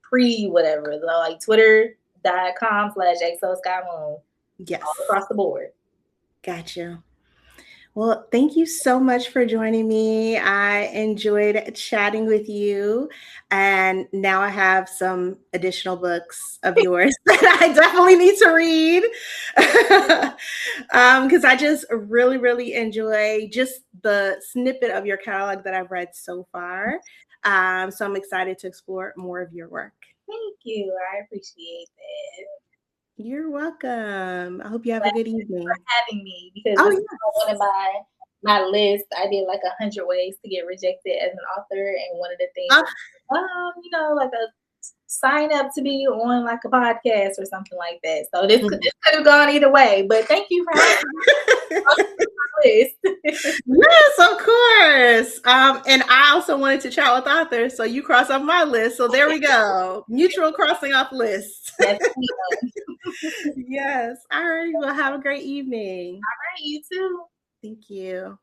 pre whatever. So like twitter.com/exoskymoon all Yes. across the board. Got you. Well, thank you so much for joining me. I enjoyed chatting with you. And now I have some additional books of yours that I definitely need to read. Because I just really, really enjoy just the snippet of your catalog that I've read so far. So I'm excited to explore more of your work. Thank you. I appreciate that. You're welcome. I hope you have a Glad good for evening. having me because Oh, this is one yes. of my list. I did like 100 ways to get rejected as an author, and one of the things Uh, was, like a sign up to be on like a podcast or something like that. So this could have gone either way, but thank you for having me on the list. Yes, of course. And I also wanted to chat with authors, so you cross off my list. So there we go. Mutual crossing off lists. Yes, ma'am. Yes. All right. Well, have a great evening. All right, you too. Thank you.